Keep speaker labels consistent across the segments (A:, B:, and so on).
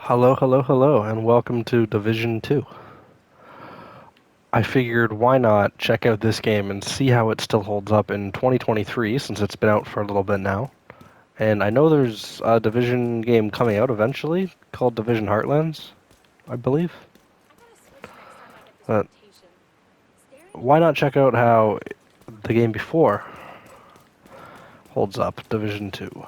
A: Hello, hello, hello, and welcome to Division 2. I figured why not check out this game and see how it still holds up in 2023 since it's been out for a little bit now. And I know there's a Division game coming out eventually called Division Heartlands, I believe. But why not check out how the game before holds up, Division 2.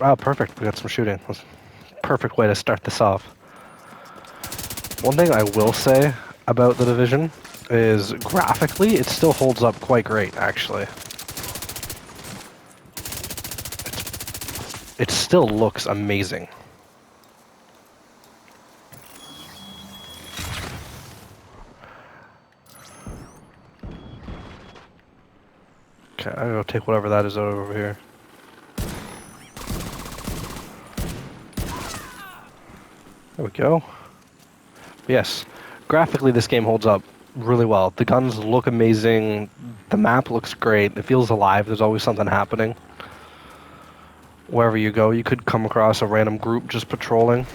A: Wow, perfect, we got some shooting. That's a perfect way to start this off. One thing I will say about the Division is graphically, it still holds up quite great, actually. It still looks amazing. Okay, I'm gonna take whatever that is over here. There we go. Yes, graphically this game holds up really well. The guns look amazing, the map looks great, it feels alive, there's always something happening. Wherever you go, you could come across a random group just patrolling.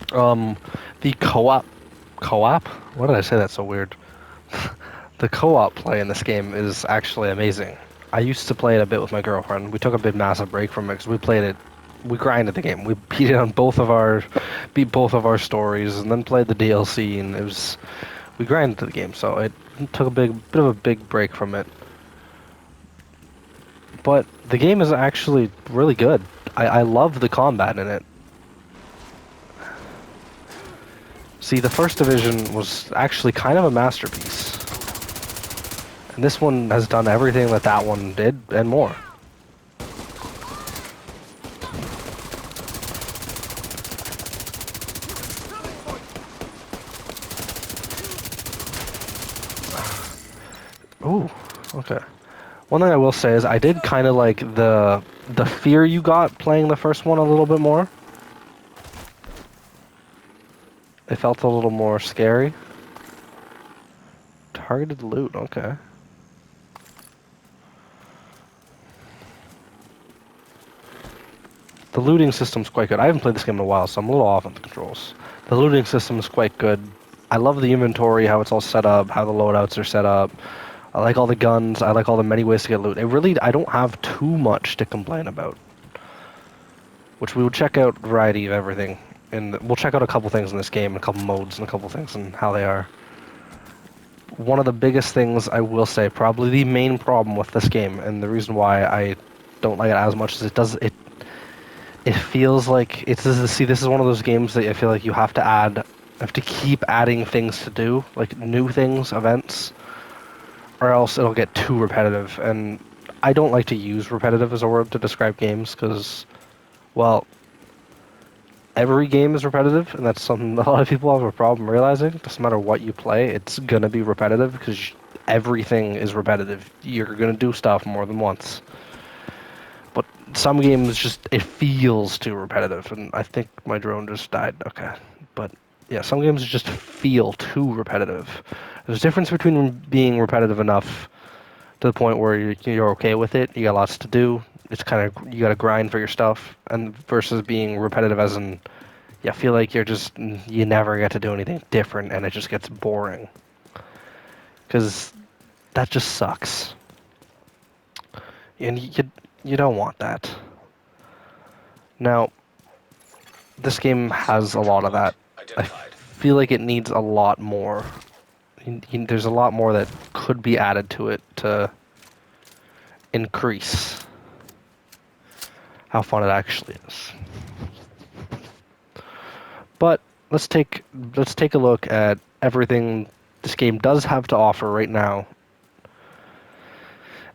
A: The co-op? Why did I say that so weird? The co-op play in this game is actually amazing. I used to play it a bit with my girlfriend. We took a big massive break from it because we grinded the game. We beat it on beat both of our stories, and then played the DLC, and we grinded the game, so it took a bit of a big break from it. But the game is actually really good. I love the combat in it. See, the first division was actually kind of a masterpiece. And this one has done everything that that one did, and more. Ooh, okay. One thing I will say is I did kind of like the fear you got playing the first one a little bit more. It felt a little more scary. Targeted loot, okay. The looting system's quite good. I haven't played this game in a while, so I'm a little off on the controls. The looting system is quite good. I love the inventory, how it's all set up, how the loadouts are set up. I like all the guns. I like all the many ways to get loot. I don't have too much to complain about. Which we will check out a variety of everything. And we'll check out a couple things in this game, and a couple modes, and a couple things and how they are. One of the biggest things I will say, probably the main problem with this game, and the reason why I don't like it as much as it feels like this is one of those games that I feel like you have to keep adding things to do, like new things, events, or else it'll get too repetitive. And I don't like to use repetitive as a word to describe games because, well, every game is repetitive, and that's something a lot of people have a problem realizing. Doesn't matter what you play, it's gonna be repetitive because everything is repetitive. You're gonna do stuff more than once. But some games it feels too repetitive, and I think my drone just died. Okay. But yeah, some games just feel too repetitive. There's a difference between being repetitive enough to the point where you're okay with it, you got lots to do, it's kind of, you got to grind for your stuff, and versus being repetitive as in, you feel like you never get to do anything different, and it just gets boring. Because that just sucks. And you don't want that. Now, this game has a lot of that. I feel like it needs a lot more. There's a lot more that could be added to it to increase how fun it actually is. But let's take a look at everything this game does have to offer right now.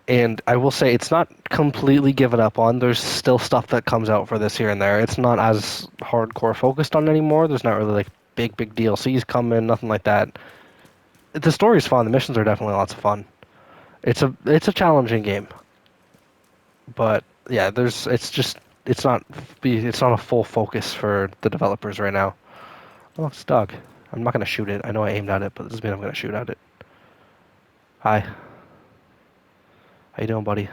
A: And I will say it's not completely given up on. There's still stuff that comes out for this here and there. It's not as hardcore focused on anymore. There's not really like big DLCs coming, nothing like that. The story's fun. The missions are definitely lots of fun. It's a challenging game. But yeah, it's not a full focus for the developers right now. Oh, it's a dog. I'm not gonna shoot it. I know I aimed at it, but this doesn't mean I'm gonna shoot at it. Hi. How you doing, buddy?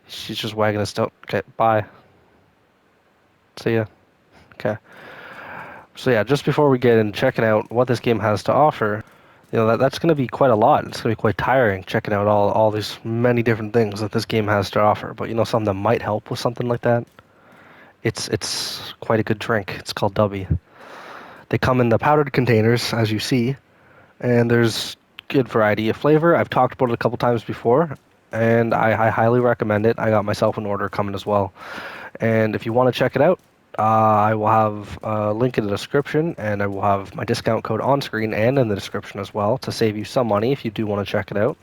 A: She's just wagging his tail. Okay, bye. See ya. Okay. So yeah, just before we get in checking out what this game has to offer, that's going to be quite a lot. It's going to be quite tiring checking out all these many different things that this game has to offer. But something that might help with something like that. It's quite a good drink. It's called DUBBY. They come in the powdered containers, as you see, and there's good variety of flavor. I've talked about it a couple times before, and I highly recommend it. I got myself an order coming as well. And if you want to check it out, I will have a link in the description, and I will have my discount code on screen and in the description as well to save you some money if you do want to check it out.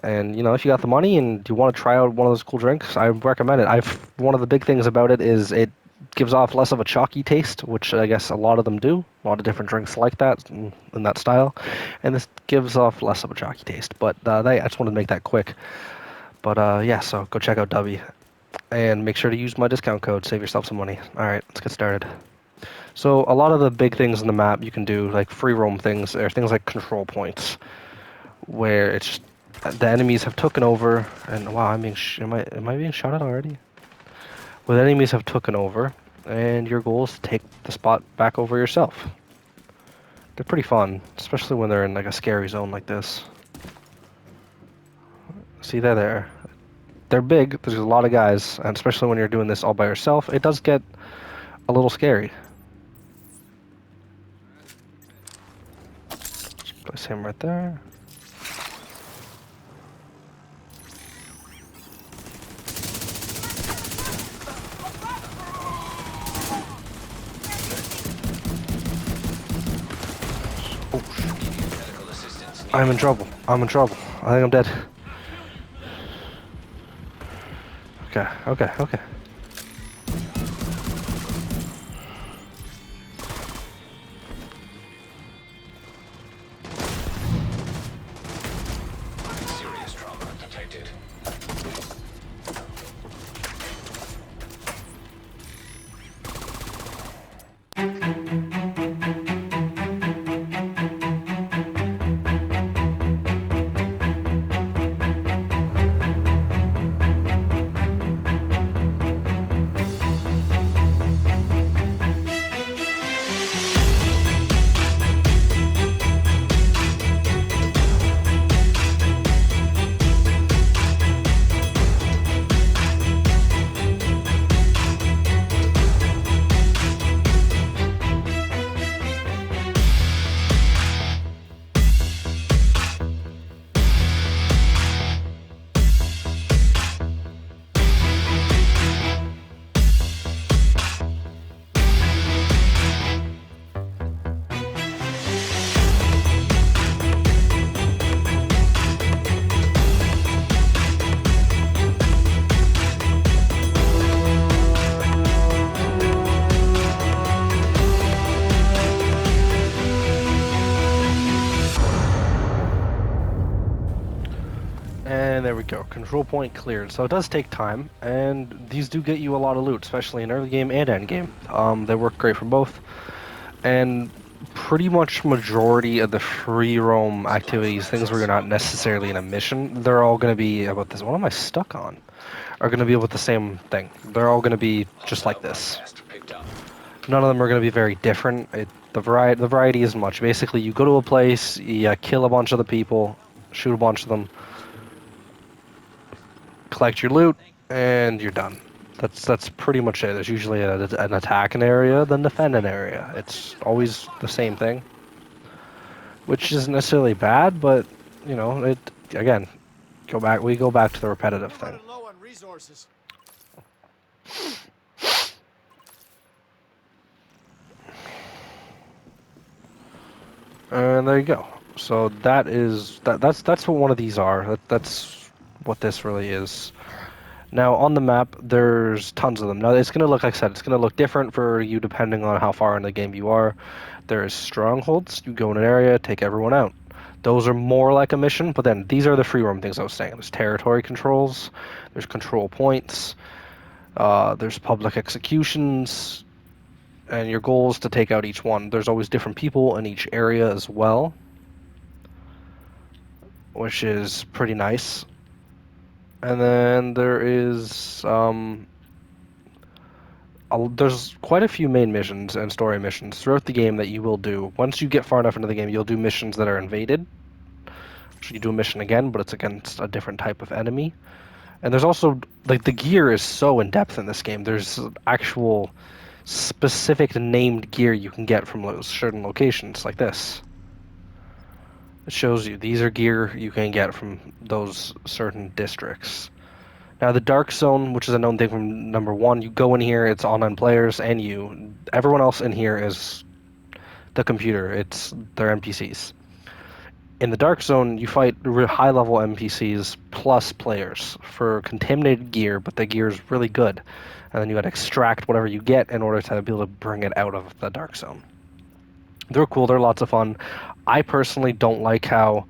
A: And if you got the money and you want to try out one of those cool drinks, I recommend it. One of the big things about it is it gives off less of a chalky taste, which I guess a lot of them do. A lot of different drinks like that in that style, and this gives off less of a chalky taste. But I just wanted to make that quick. But yeah, so go check out DUBBY. And make sure to use my discount code, save yourself some money. Alright, let's get started. So a lot of the big things in the map you can do, like free roam things, are things like control points, where it's just, the enemies have taken over, and wow, am I being shot at already? Where the enemies have taken over, and your goal is to take the spot back over yourself. They're pretty fun, especially when they're in like a scary zone like this. See, they're there. They're big, there's a lot of guys, and especially when you're doing this all by yourself, it does get a little scary. Just place him right there. Oh, I'm in trouble. I'm in trouble. I think I'm dead. Okay.
B: Serious trauma detected.
A: And there we go. Control point cleared. So it does take time, and these do get you a lot of loot, especially in early game and end game. They work great for both. And pretty much majority of the free roam activities, things where you're not necessarily in a mission, they're all going to be about this. What am I stuck on? Are going to be about the same thing. They're all going to be just like this. None of them are going to be very different. The variety isn't much. Basically, you go to a place, you kill a bunch of the people, shoot a bunch of them, collect your loot, and you're done. That's pretty much it. There's usually an attacking area, then defend an area. It's always the same thing, which isn't necessarily bad, but it again, we go back to the repetitive thing. And there you go. So that's what one of these are. That's what this really is. Now on the map, there's tons of them. Now it's gonna look, like I said, it's gonna look different for you depending on how far in the game you are. There's strongholds. You go in an area, take everyone out. Those are more like a mission, but then these are the free roam things I was saying. There's territory controls. There's control points. There's public executions. And your goal is to take out each one. There's always different people in each area as well, which is pretty nice. And then there is there's quite a few main missions and story missions throughout the game that you will do. Once you get far enough into the game, you'll do missions that are invaded. So you do a mission again, but it's against a different type of enemy. And there's also, like, the gear is so in depth in this game. There's actual specific named gear you can get from certain locations, like this. It shows you these are gear you can get from those certain districts. Now, the Dark Zone, which is a known thing from number 1, you go in here, it's online players and you. Everyone else in here is the computer. It's their NPCs. In the Dark Zone, you fight high-level NPCs plus players for contaminated gear, but the gear is really good. And then you gotta extract whatever you get in order to be able to bring it out of the Dark Zone. They're cool, they're lots of fun. I personally don't like how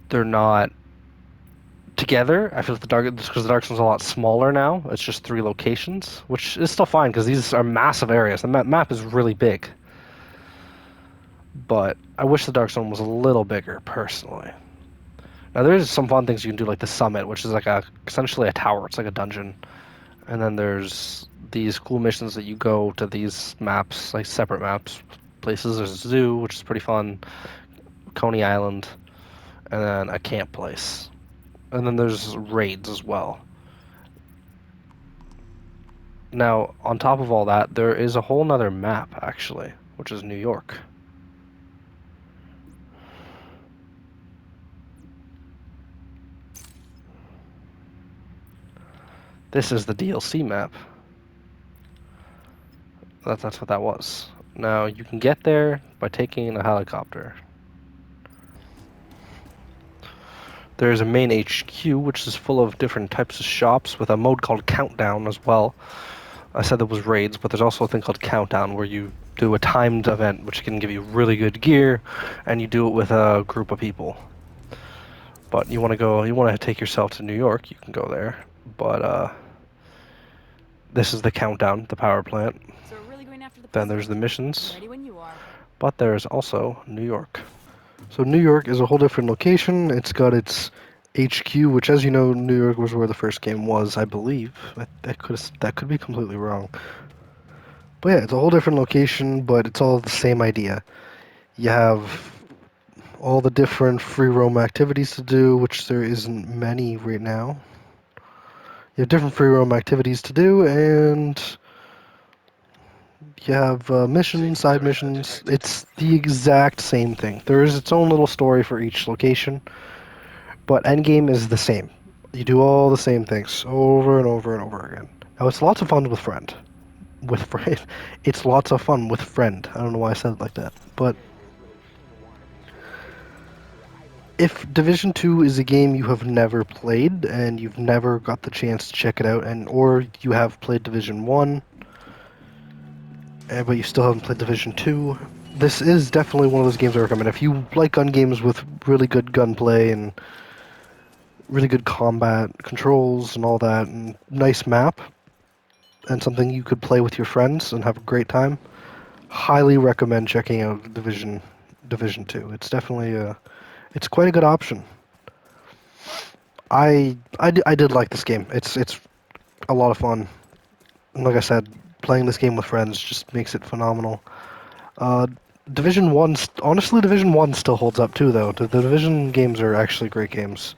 A: they're not together. I feel like because the Dark Zone's a lot smaller now. It's just 3 locations, which is still fine because these are massive areas. The map is really big. But I wish the Dark Zone was a little bigger, personally. Now, there's some fun things you can do, like the Summit, which is like essentially a tower. It's like a dungeon. And then there's these cool missions that you go to these maps, like separate maps, places. There's a zoo, which is pretty fun, Coney Island, and then a camp place. And then there's raids as well. Now, on top of all that, there is a whole nother map, actually, which is New York. This is the DLC map. That's what that was. Now, you can get there by taking a helicopter. There's a main HQ, which is full of different types of shops with a mode called Countdown as well. I said there was raids, but there's also a thing called Countdown where you do a timed event, which can give you really good gear, and you do it with a group of people. But you want to take yourself to New York, you can go there. But this is the Countdown, the power plant.
C: So we're really going after the
A: Then there's the
C: president.
A: missions.
C: Ready when you are.
A: But there's also New York. So New York is a whole different location. It's got its HQ, which, as you know, New York was where the first game was, I believe. That could be completely wrong. But yeah, it's a whole different location, but it's all the same idea. You have all the different free roam activities to do, which there isn't many right now. You have different free roam activities to do, and you have missions, side missions. It's the exact same thing. There is its own little story for each location, but endgame is the same. You do all the same things over and over and over again. Now, it's lots of fun with friend. It's lots of fun with friend. I don't know why I said it like that, but if Division 2 is a game you have never played and you've never got the chance to check it out, or you have played Division 1, but you still haven't played Division 2, this is definitely one of those games I recommend. If you like gun games with really good gunplay and really good combat controls and all that, and nice map, and something you could play with your friends and have a great time, highly recommend checking out Division 2. It's definitely it's quite a good option. I did like this game. It's a lot of fun. And like I said, playing this game with friends just makes it phenomenal. Division 1, honestly, Division 1 still holds up too, though. The Division games are actually great games.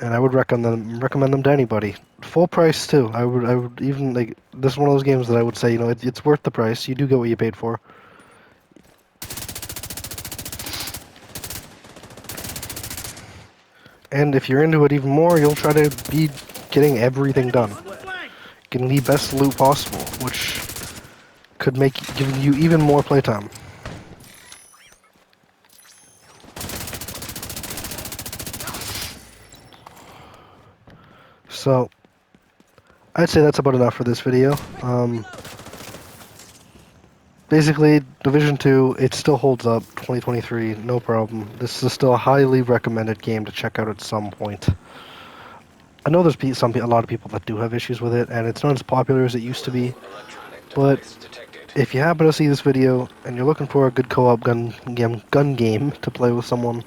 A: And I would recommend them to anybody. Full price too. I would even, like, this is one of those games that I would say, you know, it's worth the price. You do get what you paid for. And if you're into it even more, you'll try to be getting everything done. Getting the best loot possible, which could give you even more playtime. So, I'd say that's about enough for this video. Basically, Division 2, it still holds up, 2023, no problem. This is still a highly recommended game to check out at some point. I know there's a lot of people that do have issues with it, and it's not as popular as it used to be, but if you happen to see this video, and you're looking for a good co-op gun game to play with someone,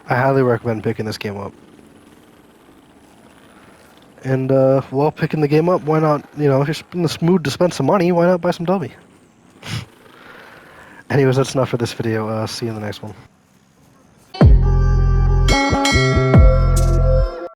A: I highly recommend picking this game up. And while picking the game up, why not? You know, if you're in this mood to spend some money, why not buy some Dubby? Anyways, that's enough for this video. See you in the next one.